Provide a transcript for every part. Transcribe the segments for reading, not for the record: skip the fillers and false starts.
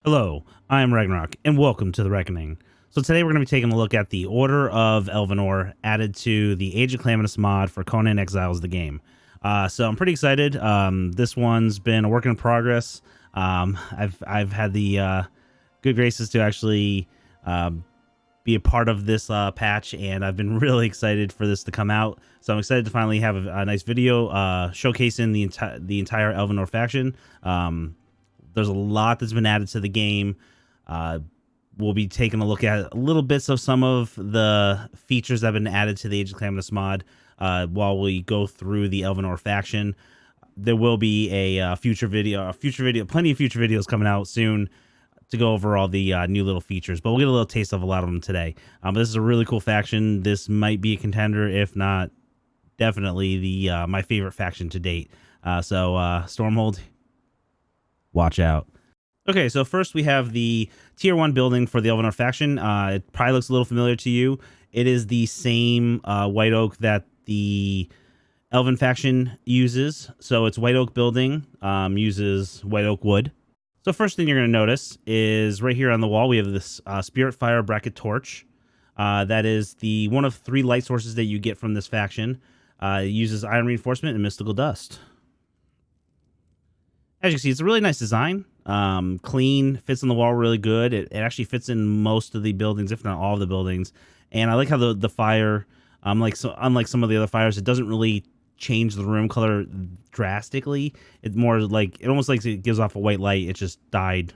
Hello, I am Ragnarok, and welcome to the Reckoning. So today we're going to be taking a look at the Order of Elvanor added to the Age of Calamitous mod for Conan Exiles, the game. So I'm pretty excited. This one's been a work in progress. I've had the good graces to actually be a part of this patch, and I've been really excited for this to come out. So I'm excited to finally have a nice video showcasing the entire Elvanor faction. There's a lot that's been added to the game. We'll be taking a look at little bits of some of the features that have been added to the Age of Calamitous mod while we go through the Elvanor faction. There will be a future video, plenty of future videos coming out soon to go over all the new little features. But we'll get a little taste of a lot of them today. This is a really cool faction. This might be a contender, if not definitely the my favorite faction to date. So Stormhold, watch out. Okay, so first we have the tier 1 building for the Elvanor faction. It probably looks a little familiar to you. It is the same white oak that the Elven faction uses. So it's white oak building, uses white oak wood. So first thing you're going to notice is right here on the wall we have this Spirit Fire Bracket Torch. That is the one of 3 light sources that you get from this faction. It uses Iron Reinforcement and Mystical Dust. As you can see, it's a really nice design. Clean, fits on the wall really good. It actually fits in most of the buildings, if not all of the buildings. And I like how the fire, unlike some of the other fires, it doesn't really change the room color drastically. It's more like, it almost like it gives off a white light. It just dyed,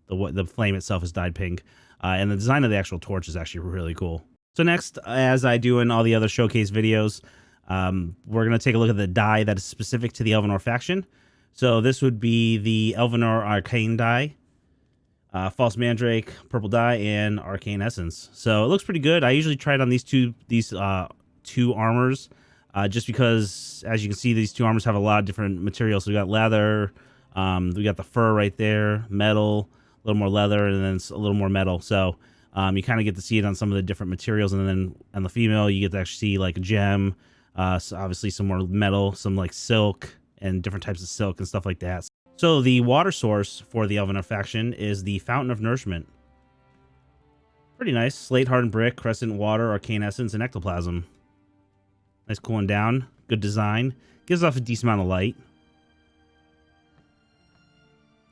the flame itself is dyed pink. And the design of the actual torch is actually really cool. So next, as I do in all the other showcase videos, we're going to take a look at the dye that is specific to the Elvanor faction. So this would be the Elvanor Arcane dye, False Mandrake purple dye, and Arcane Essence. So it looks pretty good. I usually try it on these two armors, just because, as you can see, these 2 armors have a lot of different materials. So we got leather, we got the fur right there, metal, a little more leather, and then a little more metal. So you kind of get to see it on some of the different materials, and then on the female, you get to actually see like a gem, so obviously some more metal, some like silk, and different types of silk and stuff like that. So the water source for the Elvanor faction is the Fountain of Nourishment. Pretty nice. Slate Hardened Brick, Crescent Water, Arcane Essence, and Ectoplasm. Nice cooling down. Good design. Gives off a decent amount of light.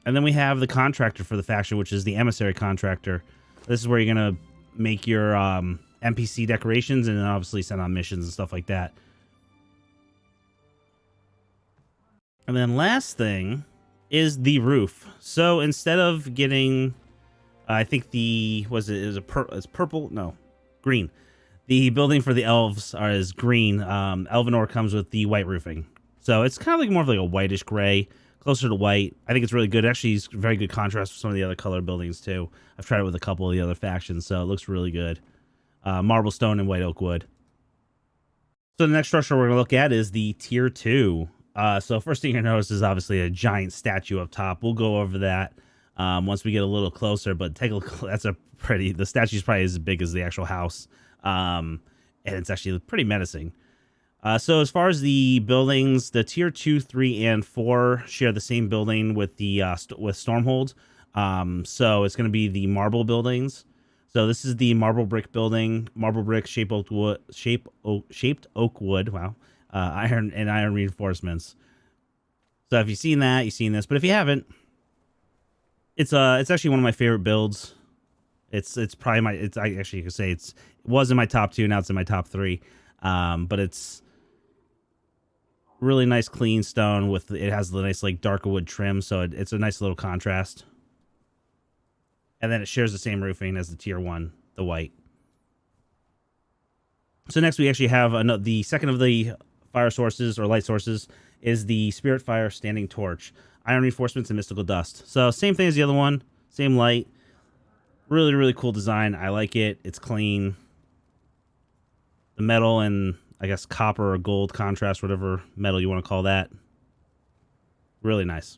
And then we have the contractor for the faction, which is the Emissary Contractor. This is where you're going to make your NPC decorations and then obviously send on missions and stuff like that. And then last thing is the roof. So instead of getting, I think it's purple? No, green. The building for the elves is green. Elvanor comes with the white roofing. So it's kind of like more of like a whitish gray, closer to white. I think it's really good. Actually, it's very good contrast with some of the other color buildings too. I've tried it with a couple of the other factions, so it looks really good. Marble stone and white oak wood. So the next structure we're going to look at is the tier 2. So first thing you notice is obviously a giant statue up top. We'll go over that once we get a little closer, but take a look. That's the statue's probably as big as the actual house. And it's actually pretty menacing. So as far as the buildings, the tier 2, 3, and 4 share the same building with the with Stormhold. So it's going to be the marble buildings. So this is the marble brick building, marble brick shaped oak wood. Wow. Iron and iron reinforcements. So if you've seen that, you've seen this. But if you haven't, it's actually one of my favorite builds. It's probably I actually could say it was in my top 2, now it's in my top 3. But it's really nice clean stone with, it has the nice like darker wood trim, so it's a nice little contrast. And then it shares the same roofing as the tier 1, the white. So next we actually have the second of the fire sources or light sources is the Spirit Fire Standing Torch, Iron Reinforcements, and Mystical Dust. So same thing as the other one, same light. Really, really cool design. I like it. It's clean. The metal and I guess copper or gold contrast, whatever metal you want to call that. Really nice.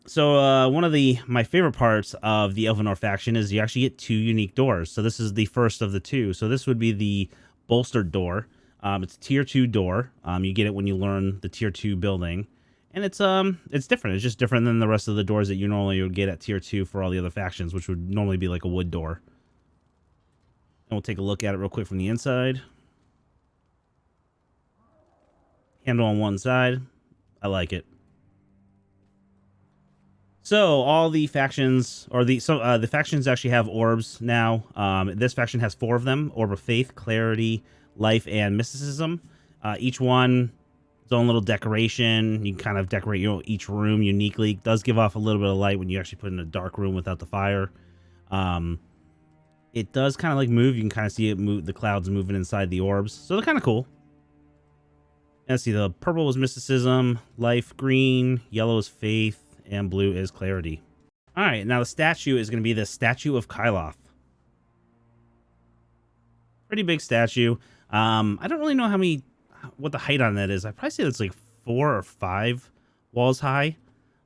So one of my favorite parts of the Elvanor faction is you actually get 2 unique doors. So this is the first of the 2. So this would be the Bolstered Door. It's a tier 2 door. You get it when you learn the tier 2 building. And it's different. It's just different than the rest of the doors that you normally would get at tier 2 for all the other factions, which would normally be like a wood door. And we'll take a look at it real quick from the inside. Handle on one side. I like it. So all the factions, or the factions actually have orbs now. This faction has 4 of them: Orb of Faith, Clarity, Life, and Mysticism. Each one its own little decoration. You can kind of decorate each room uniquely. It does give off a little bit of light when you actually put it in a dark room without the fire. It does kind of like move. You can kind of see it move, the clouds moving inside the orbs. So they're kind of cool. Let's see, the purple is Mysticism, Life green, yellow is Faith, and blue is Clarity. All right, now the statue is going to be the Statue of Kyloth. Pretty big statue. I don't really know what the height on that is. I'd probably say it's like 4 or 5 walls high.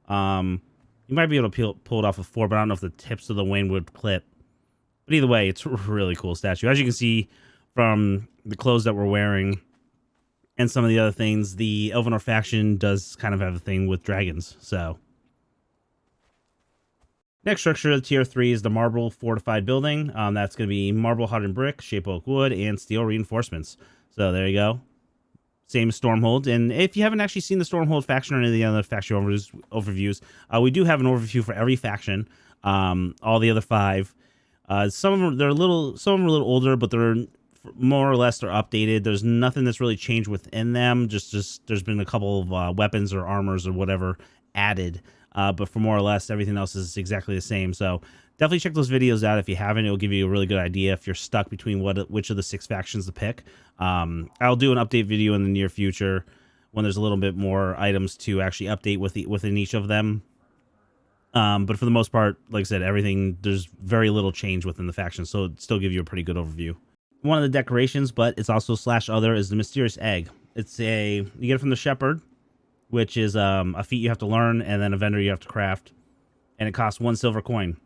You might be able to pull it off with 4, but I don't know if the tips of the wing would clip. But either way, it's a really cool statue. As you can see from the clothes that we're wearing and some of the other things, the Elvanor faction does kind of have a thing with dragons. So next structure, tier 3, is the marble fortified building. That's going to be marble hardened brick, shape oak wood, and steel reinforcements. So there you go. Same Stormhold. And if you haven't actually seen the Stormhold faction or any of the other faction overviews, we do have an overview for every faction. All the other 5. Some of them are a little older, but they're more or less they're updated. There's nothing that's really changed within them. Just there's been a couple of weapons or armors or whatever added. But for more or less, everything else is exactly the same. So definitely check those videos out if you haven't. It'll give you a really good idea if you're stuck between which of the 6 factions to pick. I'll do an update video in the near future when there's a little bit more items to actually update within each of them. But for the most part, like I said, there's very little change within the faction, so it'll still give you a pretty good overview. One of the decorations, but it's also /other, is the Mysterious Egg. You get it from the Shepherd, which is a feat you have to learn, and then a vendor you have to craft, and it costs 1 silver coin.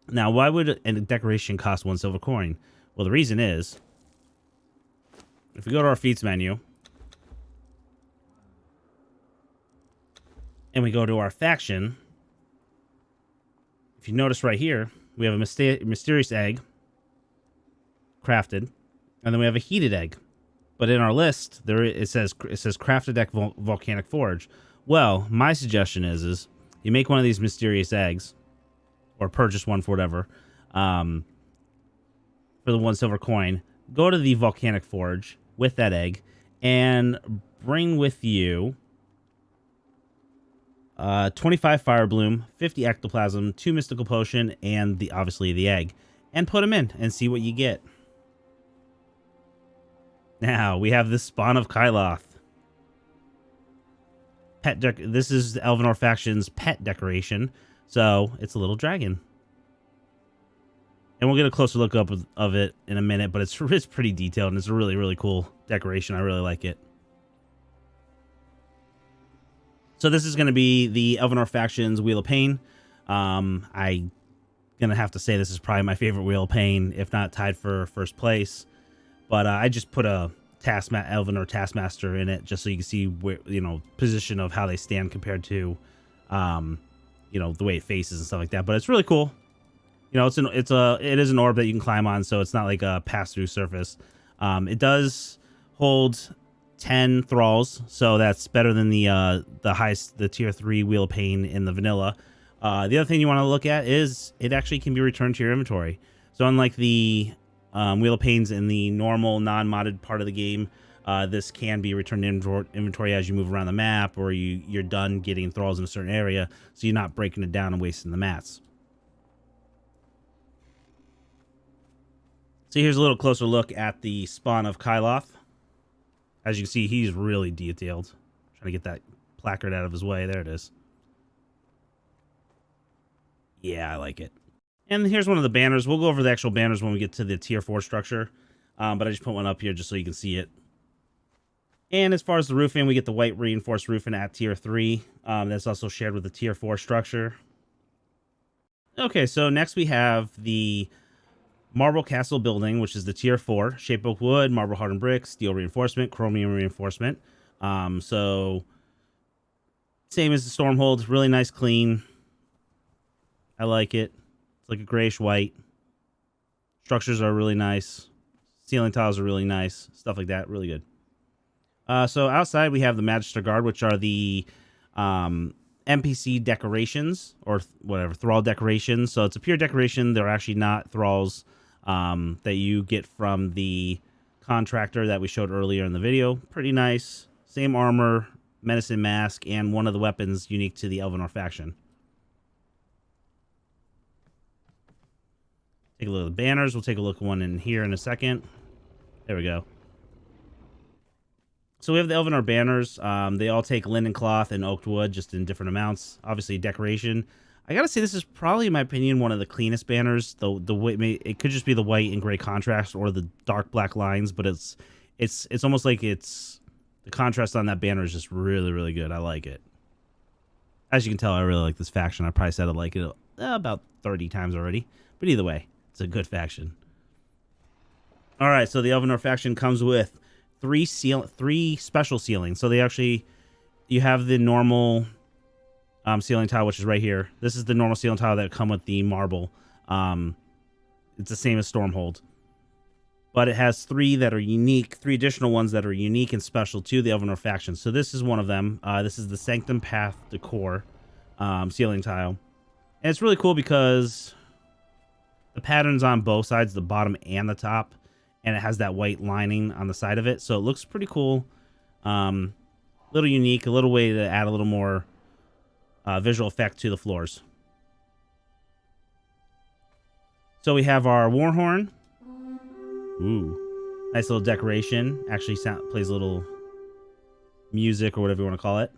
Now, why would a decoration cost 1 silver coin? Well, the reason is, if we go to our feats menu, and we go to our faction, if you notice right here, we have a mysterious egg crafted, and then we have a heated egg. But in our list, it says crafted egg volcanic forge. Well, my suggestion is you make one of these mysterious eggs, or purchase one for whatever, for the 1 silver coin. Go to the volcanic forge with that egg, and bring with you 25 fire bloom, 50 ectoplasm, 2 mystical potion, and obviously the egg, and put them in and see what you get. Now we have the Spawn of Kyloth. This is the Elvanor faction's pet decoration, so it's a little dragon. And we'll get a closer look up of it in a minute, but it's pretty detailed, and it's a really, really cool decoration. I really like it. So this is going to be the Elvanor faction's Wheel of Pain. I'm going to have to say this is probably my favorite Wheel of Pain, if not tied for first place. But I just put a Elvanor Taskmaster in it just so you can see where, position of how they stand compared to, the way it faces and stuff like that. But it's really cool. It is an orb that you can climb on, so it's not like a pass-through surface. It does hold 10 thralls, so that's better than the tier 3 Wheel of Pain in the vanilla. The other thing you want to look at is it actually can be returned to your inventory. So unlike the Wheel of Pains in the normal non-modded part of the game, this can be returned to inventory as you move around the map, or you're done getting thralls in a certain area, so you're not breaking it down and wasting the mats. So here's a little closer look at the Spawn of Kyloth. As you can see, he's really detailed. Trying to get that placard out of his way. There it is. Yeah, I like it. And here's one of the banners. We'll go over the actual banners when we get to the tier 4 structure. But I just put one up here just so you can see it. And as far as the roofing, we get the white reinforced roofing at tier 3. That's also shared with the tier 4 structure. Okay, so next we have the Marble Castle building, which is the tier 4. Shape oak wood, marble hardened brick, steel reinforcement, chromium reinforcement. So Same as the Stormhold. Really nice, clean. I like it. It's like a grayish white. Structures are really nice. Ceiling tiles are really nice. Stuff like that. Really good. So outside we have the Magister Guard, which are the NPC decorations, or whatever, thrall decorations. So it's a pure decoration. They're actually not thralls that you get from the contractor that we showed earlier in the video. Pretty nice. Same armor, medicine mask, and one of the weapons unique to the Elvanor faction. Take a look at the banners. We'll take a look at one in here in a second. There we go. So we have the Elvanor banners. They all take linen cloth and oak wood, just in different amounts. Obviously, decoration. I gotta say, this is probably, in my opinion, one of the cleanest banners. The way it could just be the white and gray contrast, or the dark black lines, but it's almost like the contrast on that banner is just really, really good. I like it. As you can tell, I really like this faction. I probably said I like it about 30 times already. But either way, it's a good faction. All right, so the Elvanor faction comes with three special ceilings. So you have the normal ceiling tile, which is right here. This is the normal ceiling tile that come with the marble. It's the same as Stormhold, but it has three additional ones that are unique and special to the Elvanor faction. So this is one of them. This is the Sanctum Path Decor ceiling tile, and it's really cool because the pattern's on both sides, the bottom and the top, and it has that white lining on the side of it. So it looks pretty cool. Little unique, a little way to add a little more visual effect to the floors. So we have our Warhorn. Ooh, nice little decoration. Actually plays a little music or whatever you want to call it.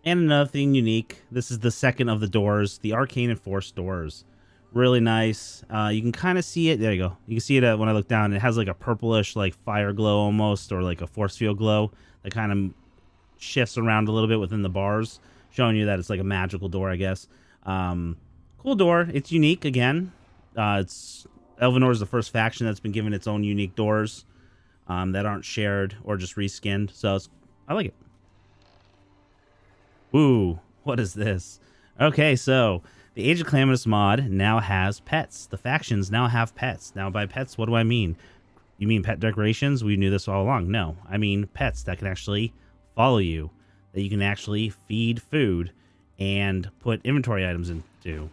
And another thing unique, this is the second of the doors, the Arcane Enforced doors. Really nice. You can kind of see it. There you go. You can see it when I look down. It has like a purplish, like fire glow almost, or like a force field glow that kind of shifts around a little bit within the bars, showing you that it's like a magical door, I guess. Cool door. It's unique again. Elvanor is the first faction that's been given its own unique doors that aren't shared or just reskinned. So I like it. Ooh, what is this? Okay, so the Age of Calamitous mod now has pets. The factions now have pets. Now, by pets, what do I mean? You mean pet decorations? We knew this all along. No, I mean pets that can actually follow you, that you can actually feed food and put inventory items into.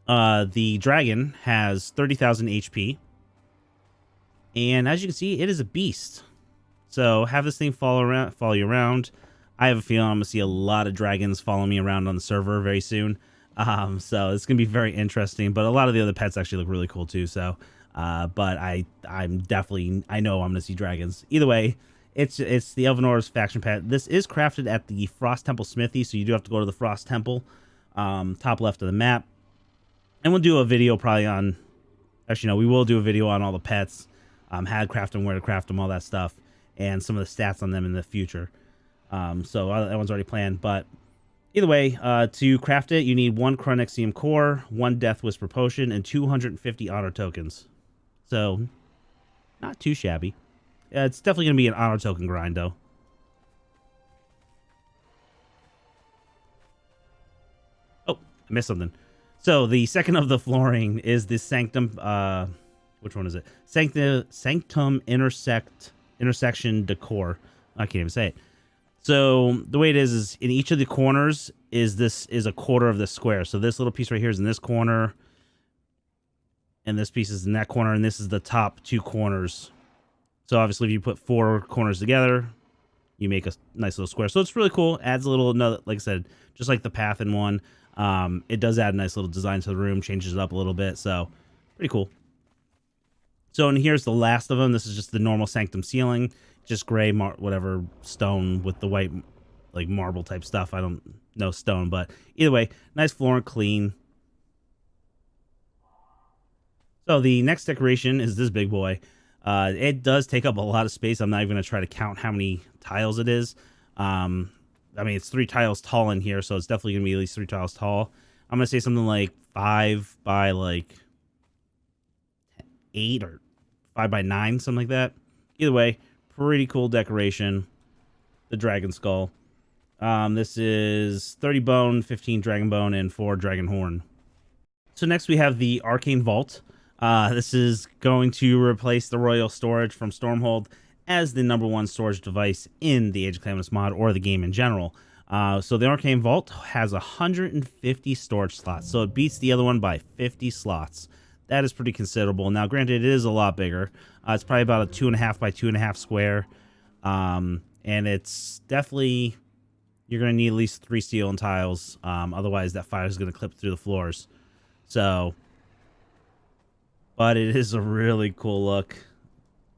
The dragon has 30,000 HP, and as you can see, it is a beast. So have this thing follow you around. I have a feeling I'm gonna see a lot of dragons following me around on the server very soon. So it's gonna be very interesting. But a lot of the other pets actually look really cool too. So, but I know I'm gonna see dragons. Either way, it's the Elvanor's faction pet. This is crafted at the Frost Temple Smithy, so you do have to go to the Frost Temple, top left of the map. And we'll do a video probably on. Actually, no, we will do a video on all the pets, how to craft them, where to craft them, all that stuff, and some of the stats on them in the future. So that one's already planned, but either way, to craft it, you need 1 Chronexium core, 1 Death Whisper potion, and 250 honor tokens. So, not too shabby. It's definitely going to be an honor token grind, though. Oh, I missed something. So, the second of the flooring is the Sanctum, which one is it? Sanctum Intersection Decor. I can't even say it. So the way it is in each of the corners is a quarter of the square. So this little piece right here is in this corner, and this piece is in that corner, and this is the top 2 corners. So obviously, if you put 4 corners together, you make a nice little square. So it's really cool. Adds a little, like I said, just like the path in one. It does add a nice little design to the room, changes it up a little bit. So pretty cool. So and here's the last of them. This is just the normal Sanctum ceiling. Just gray, whatever, stone with the white, like marble type stuff. I don't know stone, but either way, nice floor and clean. So the next decoration is this big boy. It does take up a lot of space. I'm not even going to try to count how many tiles it is. I mean, it's 3 tiles tall in here, so it's definitely going to be at least 3 tiles tall. I'm going to say something like 5 by like 8 or 5 by 9, something like that. Either way, Pretty cool decoration. The dragon skull. This is 30 bone, 15 dragon bone, and 4 dragon horn. So next we have the Arcane Vault. This is going to replace the Royal Storage from Stormhold as the #1 storage device in the Age of Calamitous mod or the game in general. So the Arcane Vault has 150 storage slots, so it beats the other one by 50 slots. That is pretty considerable. Now, granted, it is a lot bigger. It's probably about a 2.5 by 2.5 square, and it's definitely, you're going to need at least 3 steel and tiles. Otherwise, that fire is going to clip through the floors. So, but it is a really cool look.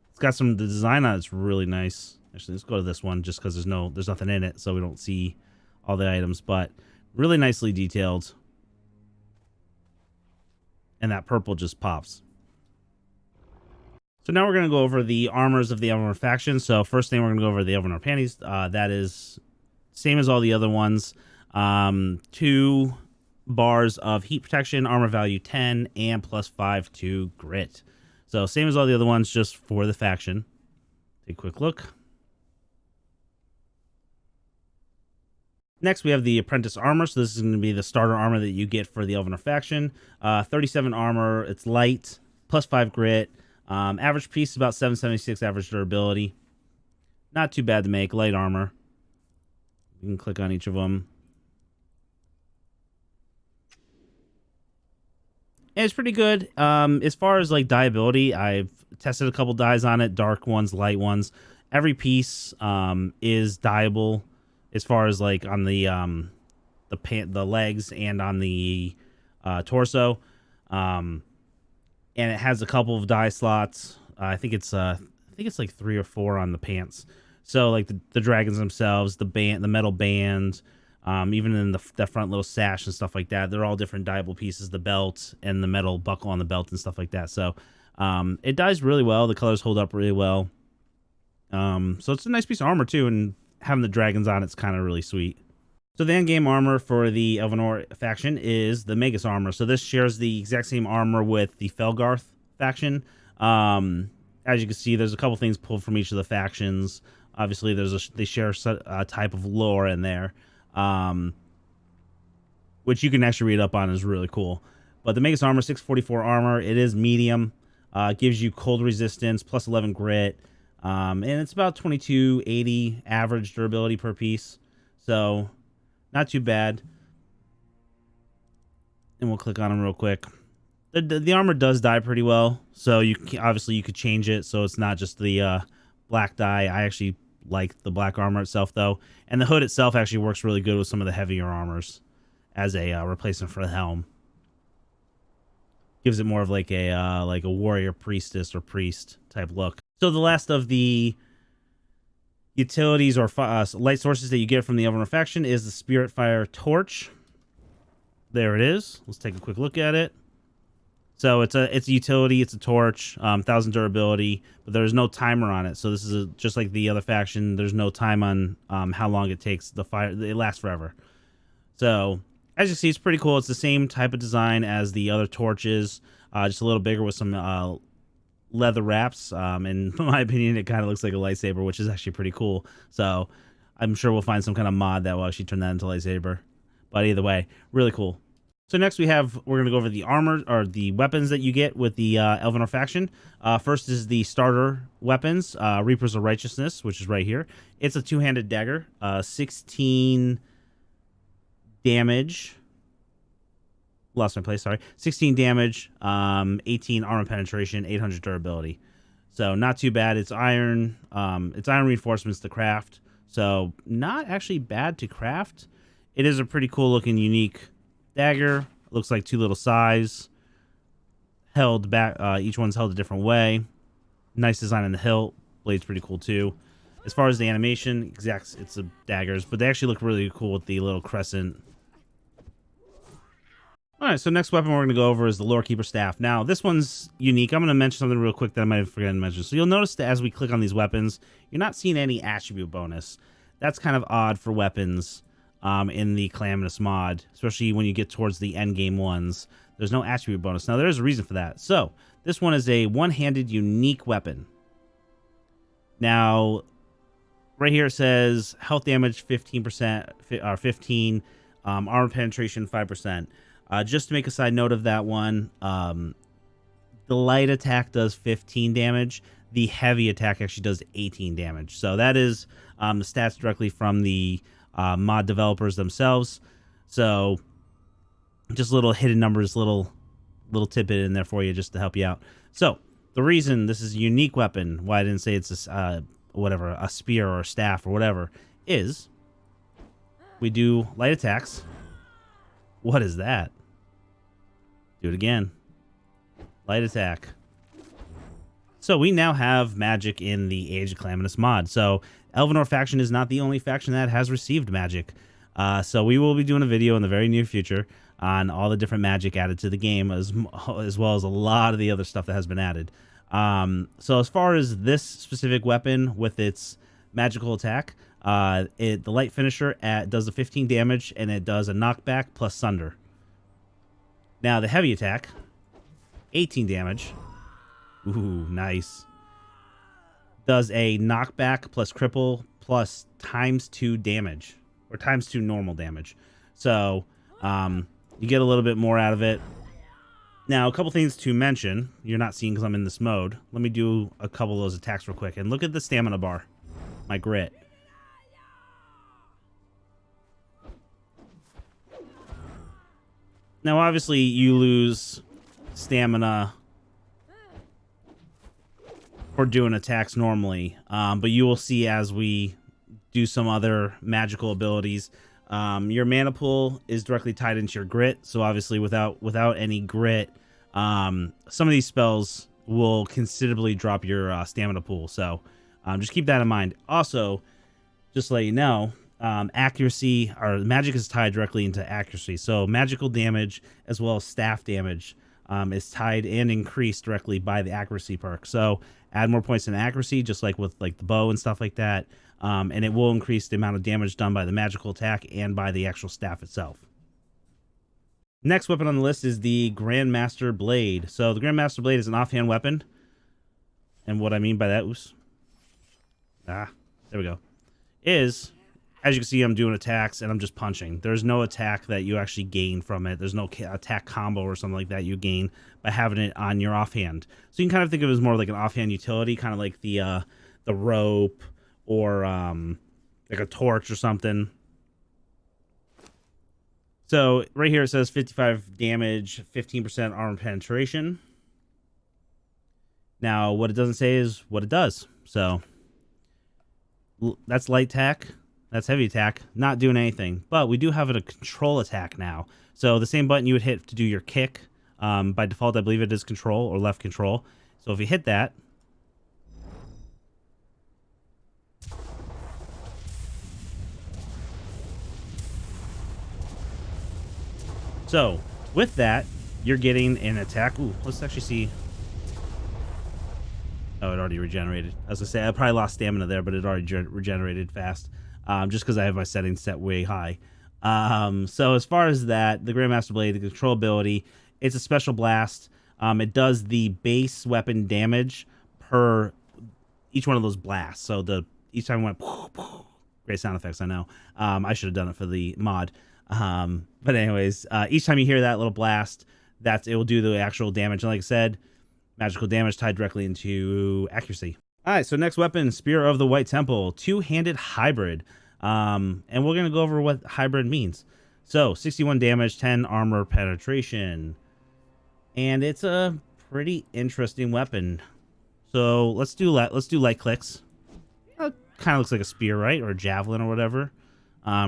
It's got the design on it's really nice. Actually, let's go to this one just because there's nothing in it, so we don't see all the items, but really nicely detailed. And that purple just pops. So now we're going to go over the armors of the Elvanor faction. So first thing, we're going to go over the Elvanor panties. That is same as all the other ones. 2 bars of heat protection, armor value 10, and +5 to grit. So same as all the other ones, just for the faction. Take a quick look. Next, we have the Apprentice Armor. So this is going to be the starter armor that you get for the Elvanor faction. 37 armor. It's light, +5 grit. Average piece is about 776 average durability. Not too bad to make. Light armor. You can click on each of them. And it's pretty good. As far as like dyeability, I've tested a couple dyes on it. Dark ones, light ones. Every piece is dyeable. As far as like on the legs and on the torso, and it has a couple of dye slots. I think it's like 3 or 4 on the pants. So like the dragons themselves, the metal band, even in the front little sash and stuff like that, they're all different dyeable pieces. The belt and the metal buckle on the belt and stuff like that. So it dyes really well. The colors hold up really well. So it's a nice piece of armor too, and having the dragons on it's kind of really sweet. So the endgame armor for the Elvanor faction is the Magus armor. So this shares the exact same armor with the Felgarth faction. As you can see, there's a couple things pulled from each of the factions. Obviously, they share a type of lore in there, which you can actually read up on. Is really cool. But the Magus armor, 644 armor. It is medium. Gives you cold resistance, +11 grit. And it's about 2280 average durability per piece, so not too bad. And we'll click on them real quick. The armor does dye pretty well, so you could change it so it's not just the black dye. I actually like the black armor itself though, and the hood itself actually works really good with some of the heavier armors as a replacement for the helm. Gives it more of like a warrior priestess or priest type look. So the last of the utilities or light sources that you get from the Elvanor faction is the Spirit Fire Torch. There it is. Let's take a quick look at it. So it's a utility. It's a torch, 1000 durability, but there's no timer on it. So this is just like the other faction. There's no time on how long it takes. The fire, it lasts forever. So as you see, it's pretty cool. It's the same type of design as the other torches, just a little bigger with some leather wraps. In my opinion, it kind of looks like a lightsaber, which is actually pretty cool. So I'm sure we'll find some kind of mod that will actually turn that into a lightsaber. But either way, really cool. So next we're going to go over the armor or the weapons that you get with the Elvanor faction. First is the starter weapons, Reapers of Righteousness, which is right here. It's a 2-handed dagger, 16 damage. Lost my place, sorry. 16 damage, 18 armor penetration, 800 durability. So not too bad. It's iron reinforcements to craft. So not actually bad to craft. It is a pretty cool looking, unique dagger. Looks like 2 little scythes. Held back, each one's held a different way. Nice design on the hilt. Blade's pretty cool too. As far as the animation, it's a daggers, but they actually look really cool with the little crescent. Alright, so next weapon we're going to go over is the Lorekeeper Staff. Now, this one's unique. I'm going to mention something real quick that I might have forgotten to mention. So you'll notice that as we click on these weapons, you're not seeing any attribute bonus. That's kind of odd for weapons in the Calamitous mod, especially when you get towards the end game ones. There's no attribute bonus. Now, there's a reason for that. So, this one is a one-handed unique weapon. Now, right here it says health damage 15%, or 15, armor penetration 5%. Just to make a side note of that one, the light attack does 15 damage. The heavy attack actually does 18 damage. So that is the stats directly from the mod developers themselves. So just little hidden numbers, little tidbit in there for you just to help you out. So the reason this is a unique weapon, why I didn't say it's a whatever, a spear or a staff or whatever, is we do light attacks. What is that? Do it again. Light attack. So we now have magic in the Age of Calamitous mod. So Elvanor faction is not the only faction that has received magic. So we will be doing a video in the very near future on all the different magic added to the game, as well as a lot of the other stuff that has been added. So as far as this specific weapon with its magical attack, the light finisher does a 15 damage, and it does a knockback plus sunder. Now the heavy attack, 18 damage. Ooh, nice. Does a knockback plus cripple plus ×2 damage, or ×2 normal damage. So you get a little bit more out of it. Now, a couple things to mention. You're not seeing because I'm in this mode. Let me do a couple of those attacks real quick. And look at the stamina bar. My grit. Now, obviously, you lose stamina for doing attacks normally. But you will see as we do some other magical abilities, your mana pool is directly tied into your grit. So obviously without any grit, some of these spells will considerably drop your stamina pool. So just keep that in mind. Also, just to let you know, accuracy, or magic is tied directly into accuracy. So magical damage as well as staff damage is tied and increased directly by the accuracy perk. So add more points in accuracy, just like with like the bow and stuff like that. And it will increase the amount of damage done by the magical attack and by the actual staff itself. Next weapon on the list is the Grandmaster Blade. So the Grandmaster Blade is an offhand weapon. And what I mean by that, there we go, is, as you can see, I'm doing attacks and I'm just punching. There's no attack that you actually gain from it. There's no attack combo or something like that you gain by having it on your offhand. So you can kind of think of it as more like an offhand utility, kind of like the rope, or like a torch or something. So right here it says 55 damage, 15% armor penetration. Now what it doesn't say is what it does. So that's light attack, that's heavy attack, not doing anything. But we do have a control attack now. So the same button you would hit to do your kick, by default I believe it is control or left control. So if you hit that, so with that, you're getting an attack. Ooh, let's actually see. Oh, it already regenerated. As I say, I probably lost stamina there, but it already regenerated fast. Just because I have my settings set way high. So as far as that, the Grandmaster Blade, the control ability, it's a special blast. It does the base weapon damage per each one of those blasts. So each time it went, great sound effects, I know. I should have done it for the mod. But anyways, each time you hear that little blast, it will do the actual damage. And like I said, magical damage tied directly into accuracy. All right, so next weapon, Spear of the White Temple, two-handed hybrid. And we're going to go over what hybrid means. So 61 damage, 10 armor penetration. And it's a pretty interesting weapon. So let's do light clicks. Kind of looks like a spear, right? Or a javelin or whatever.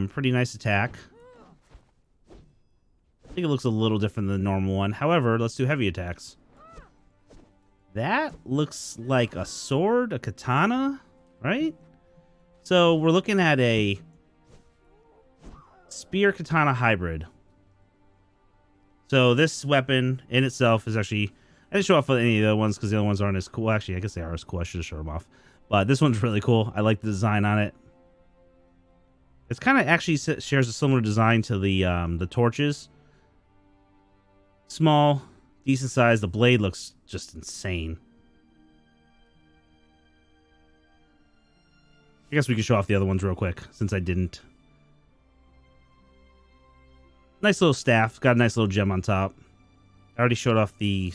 Pretty nice attack. I think it looks a little different than the normal one. However, let's do heavy attacks. That looks like a sword, a katana, right? So we're looking at a spear katana hybrid. So this weapon in itself is actually, I didn't show off any of the other ones because the other ones aren't as cool. Actually, I guess they are as cool. I should have shown them off. But this one's really cool. I like the design on it. It's kind of actually shares a similar design to the torches. Small, decent size. The blade looks just insane. I guess we can show off the other ones real quick since I didn't. Nice little staff. Got a nice little gem on top. I already showed off the...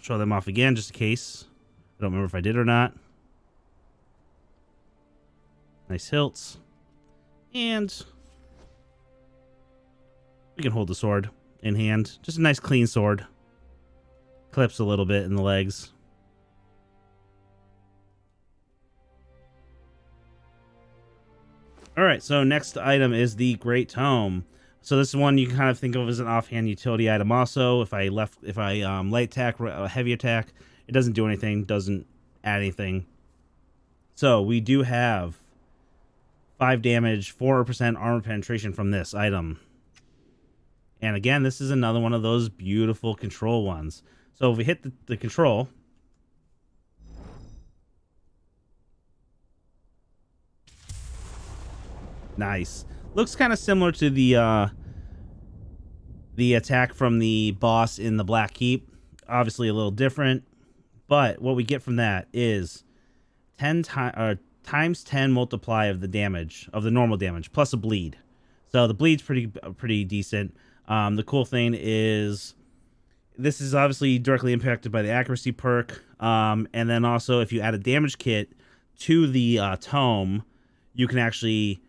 Show them off again just in case. I don't remember if I did or not. Nice hilts. And we can hold the sword in hand. Just a nice clean sword. Clips a little bit in the legs. Alright, so next item is the Great Tome. So this is one you can kind of think of as an offhand utility item also. If I light attack, heavy attack, it doesn't do anything, doesn't add anything. So we do have 5 damage, 4% armor penetration from this item. And again, this is another one of those beautiful control ones. So if we hit the control, nice. Looks kind of similar to the attack from the boss in the Black Keep. Obviously a little different, but what we get from that is times 10 multiply of the damage, of the normal damage, plus a bleed. So the bleed's pretty decent. The cool thing is this is obviously directly impacted by the accuracy perk. And then also if you add a damage kit to the tome, you can actually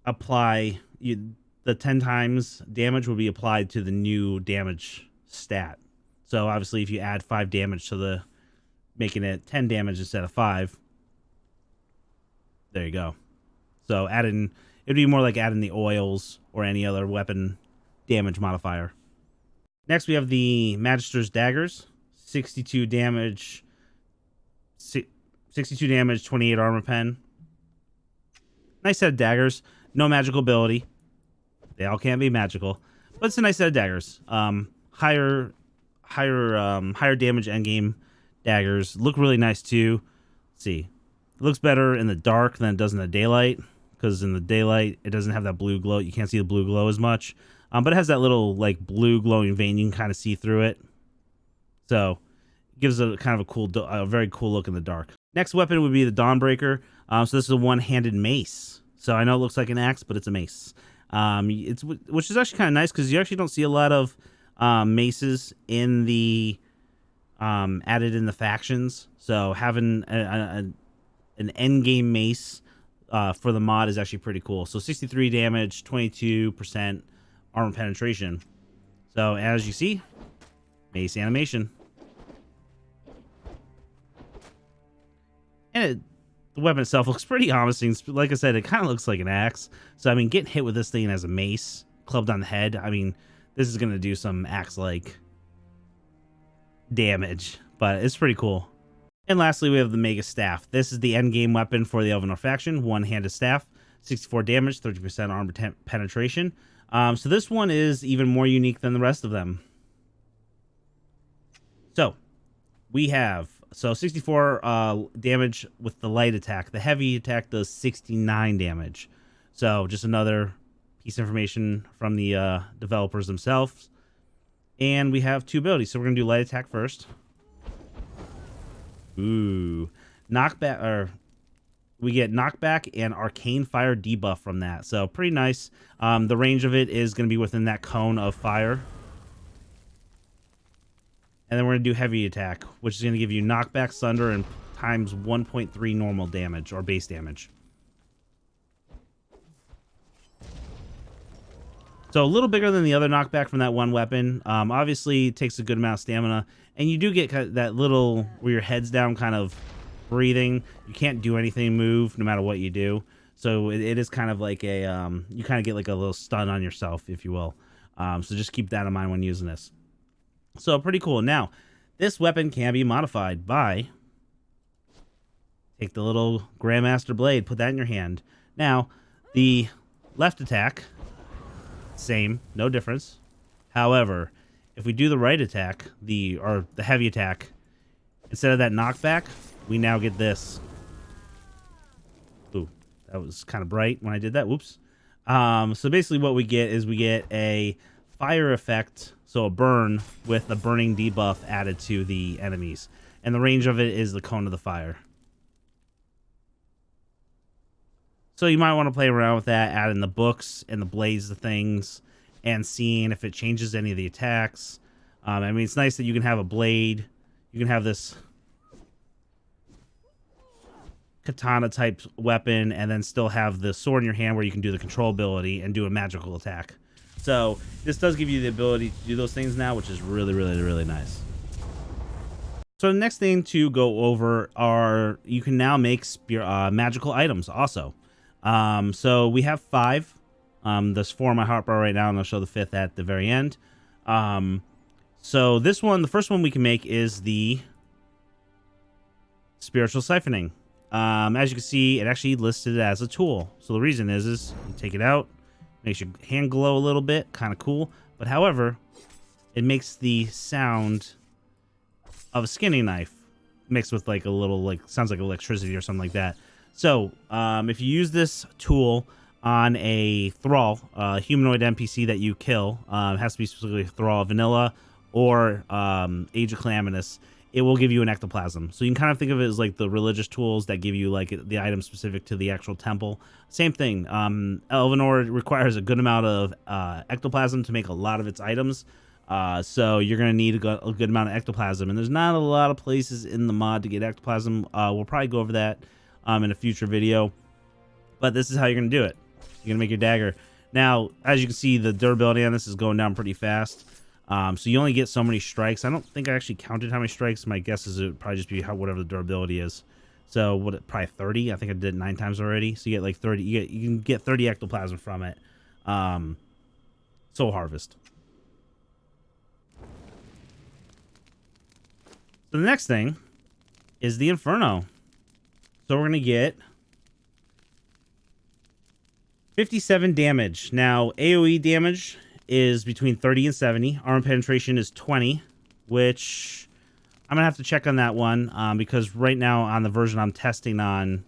apply the 10 times damage will be applied to the new damage stat. So obviously if you add 5 damage to the, making it 10 damage instead of 5, there you go. So it'd be more like adding the oils or any other weapon damage modifier. Next we have the Magister's Daggers, 62 damage, 28 armor pen. Nice set of daggers. No magical ability. They all can't be magical, but it's a nice set of daggers. Higher damage endgame daggers look really nice too. Let's see, it looks better in the dark than it does in the daylight, because in the daylight it doesn't have that blue glow. You can't see the blue glow as much, but it has that little like blue glowing vein. You can kind of see through it, so it gives a kind of a very cool look in the dark. Next weapon would be the Dawnbreaker. So this is a one-handed mace. So I know it looks like an axe, but it's a mace. Which is actually kind of nice because you actually don't see a lot of maces in the added in the factions. So having an end game mace for the mod is actually pretty cool. So 63 damage, 22% armor penetration. So as you see, mace animation, and the weapon itself looks pretty promising. Like I said, it kind of looks like an axe. So, I mean, getting hit with this thing as a mace, clubbed on the head, I mean, this is going to do some axe-like damage. But it's pretty cool. And lastly, we have the Magus Staff. This is the endgame weapon for the Elvanor faction. One-handed staff, 64 damage, 30% armor penetration. So this one is even more unique than the rest of them. So, we have... So 64 damage with the light attack. The heavy attack does 69 damage. So just another piece of information from the developers themselves. And we have 2 abilities. So we're going to do light attack first. Ooh. Knockback, or we get knockback and arcane fire debuff from that. So pretty nice. The range of it is going to be within that cone of fire. And then we're going to do heavy attack, which is going to give you knockback, thunder, and times 1.3 normal damage or base damage. So a little bigger than the other knockback from that one weapon. Obviously, it takes a good amount of stamina. And you do get that little, where your head's down, kind of breathing. You can't do anything, move, no matter what you do. So it is kind of like a, you kind of get like a little stun on yourself, if you will. So just keep that in mind when using this. So pretty cool. Now, this weapon can be modified by, take the little Grandmaster Blade, put that in your hand. Now, the left attack, same, no difference. However, if we do the right attack, the heavy attack, instead of that knockback, we now get this. Ooh, that was kind of bright when I did that. Whoops. So basically what we get is we get a fire effect, so a burn with a burning debuff added to the enemies. And the range of it is the cone of the fire. So you might want to play around with that, adding the books and the blades to things, and seeing if it changes any of the attacks. I mean, it's nice that you can have a blade. You can have this katana type weapon and then still have the sword in your hand where you can do the control ability and do a magical attack. So this does give you the ability to do those things now, which is really, really, really nice. So the next thing to go over are you can now make magical items also. So we have 5. There's 4 in my hotbar right now, and I'll show the 5th at the very end. So this one, the first one we can make is the Spiritual Siphoning. As you can see, it actually listed it as a tool. So the reason is you take it out, makes your hand glow a little bit, kind of cool. But however, it makes the sound of a skinning knife mixed with like a little, like, sounds like electricity or something like that. So if you use this tool on a thrall, humanoid NPC that you kill, it has to be specifically thrall, vanilla, or Age of Calamitous, it will give you an Ectoplasm. So you can kind of think of it as like the religious tools that give you like the item specific to the actual temple. Same thing. Elvanor requires a good amount of Ectoplasm to make a lot of its items. So you're going to need a good amount of Ectoplasm. And there's not a lot of places in the mod to get Ectoplasm. We'll probably go over that in a future video. But this is how you're going to do it. You're going to make your dagger. Now, as you can see, the durability on this is going down pretty fast. So you only get so many strikes. I don't think I actually counted how many strikes. My guess is it would probably just be whatever the durability is. So probably 30. I think I did it 9 times already. So you get like 30. You can get 30 Ectoplasm from it. Soul Harvest. So the next thing is the Inferno. So we're gonna get 57 damage. Now AoE damage is between 30 and 70. Armor penetration is 20, which I'm gonna have to check on that one because right now on the version I'm testing on,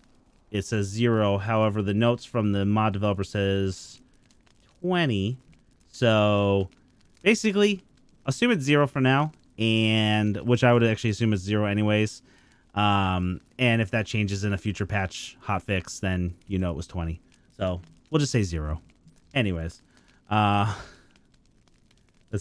it says 0. However, the notes from the mod developer says 20. So basically, assume it's 0 for now, and which I would actually assume is 0 anyways. And if that changes in a future patch hotfix, then you know it was 20. So we'll just say 0. Anyways, let's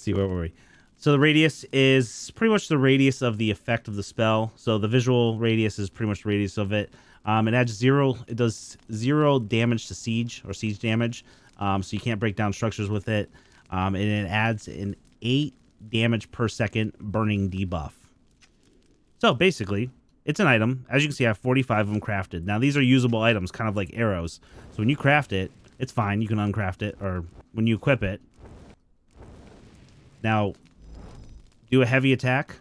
see, where were we? So the radius is pretty much the radius of the effect of the spell. So the visual radius is pretty much the radius of it. It adds 0. It does 0 damage to siege or siege damage. So you can't break down structures with it. And it adds an 8 damage per second burning debuff. So basically, it's an item. As you can see, I have 45 of them crafted. Now these are usable items, kind of like arrows. So when you craft it, it's fine. You can uncraft it, or when you equip it. Now, do a heavy attack,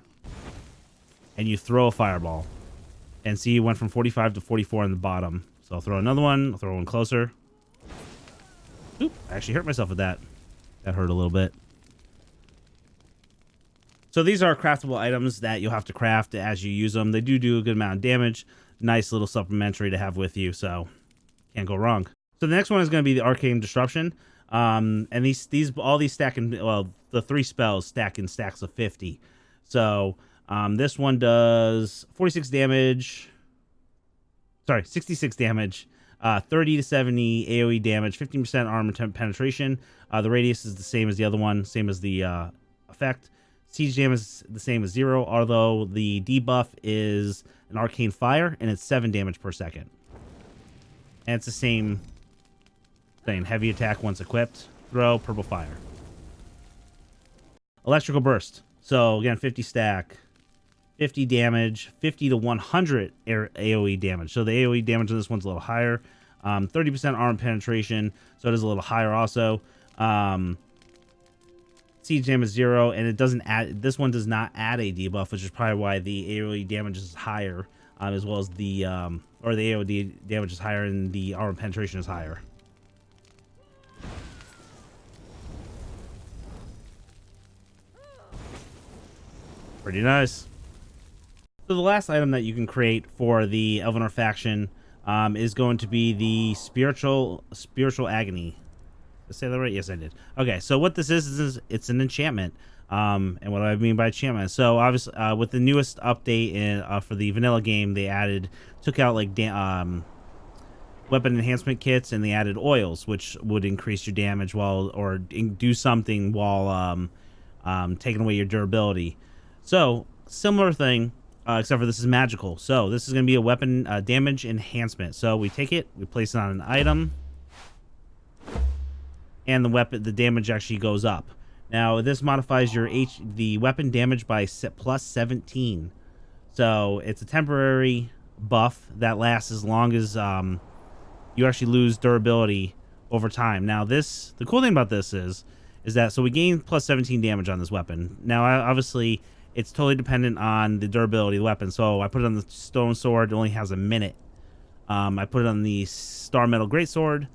and you throw a fireball. And see, you went from 45 to 44 on the bottom. So I'll throw another one. I'll throw one closer. Oop, I actually hurt myself with that. That hurt a little bit. So these are craftable items that you'll have to craft as you use them. They do a good amount of damage. Nice little supplementary to have with you, so can't go wrong. So the next one is going to be the Arcane Disruption. And all these stack in, well, the 3 spells stack in stacks of 50. So this one does 46 damage. Sorry, 66 damage. 30 to 70 AoE damage, 15% armor penetration. The radius is the same as the other one, same as the effect. Siege damage is the same as 0, although the debuff is an arcane fire, and it's 7 damage per second. And it's the same thing. Heavy attack once equipped. Throw, purple fire. Electrical burst. So again, 50 stack, 50 damage, 50 to 100 AoE damage. So the AoE damage on this one's a little higher. 30% armor penetration, so it is a little higher also. Siege damage 0, and it doesn't add. This one does not add a debuff, which is probably why the AoE damage is higher, as well as the or the AoE damage is higher and the armor penetration is higher. Pretty nice. So the last item that you can create for the Elvanor faction is going to be the spiritual agony. Did I say that right? Yes, I did. Okay, so what this is it's an enchantment. And what do I mean by enchantment? So obviously, with the newest update for the vanilla game, they took out like weapon enhancement kits, and they added oils, which would increase your damage or do something while taking away your durability. So similar thing, except for this is magical. So this is going to be a weapon damage enhancement. So we take it, we place it on an item, and the damage actually goes up. Now this modifies the weapon damage by plus 17. So it's a temporary buff that lasts as long as you actually lose durability over time. Now the cool thing about this is that, so we gain plus 17 damage on this weapon. Now obviously it's totally dependent on the durability of the weapon. So I put it on the stone sword, it only has a minute. I put it on the star metal greatsword,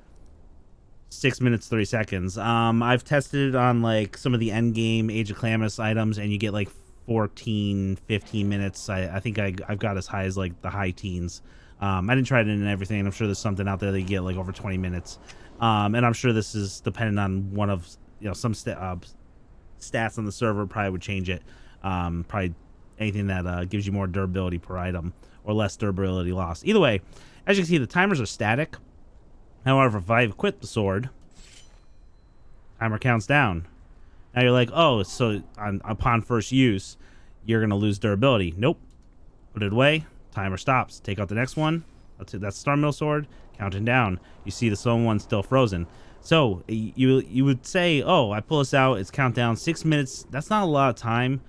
6 minutes 30 seconds. I've tested it on like some of the end game Age of Calamitous items, and you get like 14 15 minutes. I think I've got as high as like the high teens. I didn't try it in everything. I'm sure there's something out there that you get like over 20 minutes. And I'm sure this is dependent on one of, some stats on the server. Probably would change it. Probably anything that gives you more durability per item or less durability loss. Either way, as you can see, the timers are static. However, if I equip the sword, timer counts down. Now you're like, oh, so upon first use, you're going to lose durability. Nope. Put it away. Timer stops. Take out the next one. That's Star Mill Sword. Counting down. You see the stone one still frozen. So you would say, oh, I pull this out. It's countdown 6 minutes. That's not a lot of time.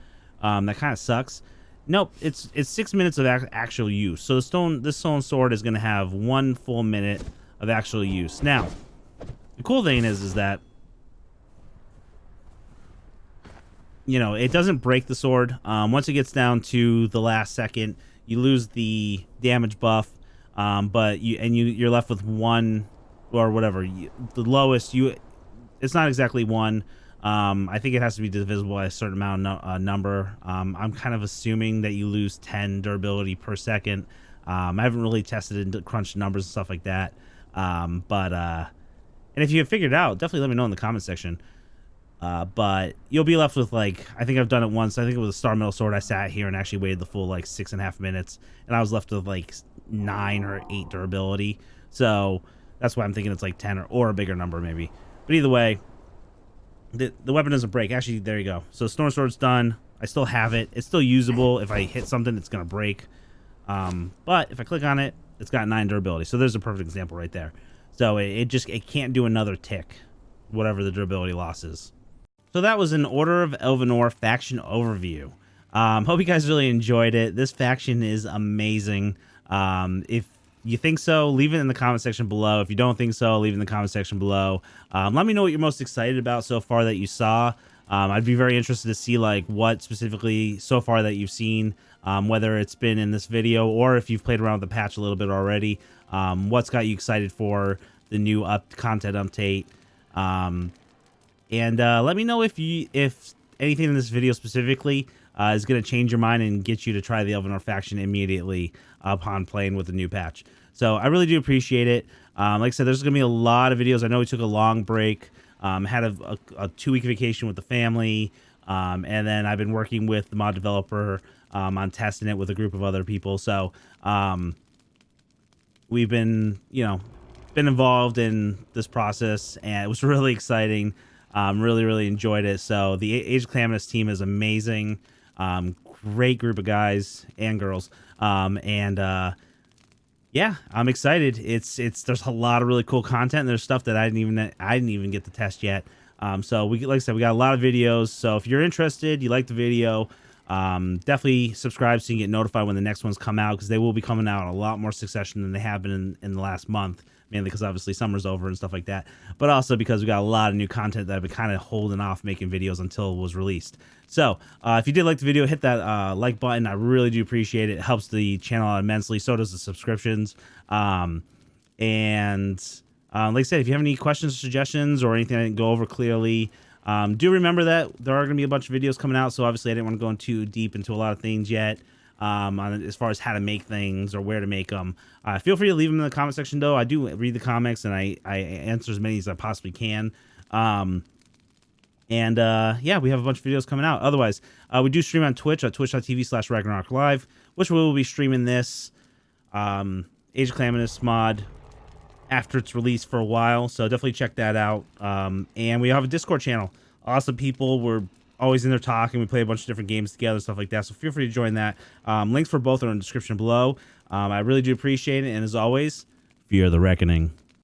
That kind of sucks. Nope. It's 6 minutes of actual use. So this stone sword is going to have 1 full minute of actual use. Now, the cool thing is that, it doesn't break the sword. Once it gets down to the last second, you lose the damage buff, but you're left with 1 or whatever. The lowest it's not exactly 1. I think it has to be divisible by a certain amount of number. I'm kind of assuming that you lose 10 durability per second. I haven't really tested and crunched numbers and stuff like that. And if you have figured it out, definitely let me know in the comment section. But you'll be left with, like, I think I've done it once. I think it was a Star Metal Sword. I sat here and actually waited the full like 6.5 minutes, and I was left with like 9 or 8 durability. So that's why I'm thinking it's like 10 or a bigger number maybe. But either way, the weapon doesn't break. Actually, there you go. So Storm Sword's done. I still have it. It's still usable. If I hit something, it's gonna break. But if I click on it, it's got 9 durability. So there's a perfect example right there. So it can't do another tick, whatever the durability loss is. So that was an Order of Elvanor faction overview. Hope you guys really enjoyed it. This faction is amazing. If you think so, leave it in the comment section below. If you don't think so, leave it in the comment section below. Let me know what you're most excited about so far that you saw. I'd be very interested to see like what specifically so far that you've seen, whether it's been in this video or if you've played around with the patch a little bit already. What's got you excited for the new content update? And let me know if anything in this video specifically is going to change your mind and get you to try the Elvanor faction immediately upon playing with the new patch. So I really do appreciate it. Like I said, there's going to be a lot of videos. I know we took a long break, had a 2-week vacation with the family, and then I've been working with the mod developer on testing it with a group of other people. So we've been involved in this process, and it was really exciting. Really enjoyed it. So the Age of Calamitous team is amazing. Great group of guys and girls. Yeah, I'm excited. There's a lot of really cool content. There's stuff that I didn't even get to test yet. So like I said, we got a lot of videos. So if you're interested, you like the video, definitely subscribe so you can get notified when the next ones come out, because they will be coming out a lot more succession than they have been in the last month. Mainly because obviously summer's over and stuff like that, but also because we got a lot of new content that I've been kind of holding off making videos until it was released. So if you did like the video, hit that like button. I really do appreciate it. It helps the channel out immensely. So does the subscriptions. Like I said, if you have any questions or suggestions or anything I didn't go over clearly, do remember that there are going to be a bunch of videos coming out. So obviously I didn't want to go too deep into a lot of things yet. As far as how to make things or where to make them. Feel free to leave them in the comment section, though. I do read the comments, and I answer as many as I possibly can. Yeah, we have a bunch of videos coming out. Otherwise, we do stream on Twitch at twitch.tv/RagnarrockLive, which we will be streaming this Age of Calamitous mod after it's released for a while. So definitely check that out. And we have a Discord channel. Awesome people. We're always in there talking. We play a bunch of different games together, stuff like that. So feel free to join that. Links for both are in the description below. I really do appreciate it. And as always, fear the reckoning.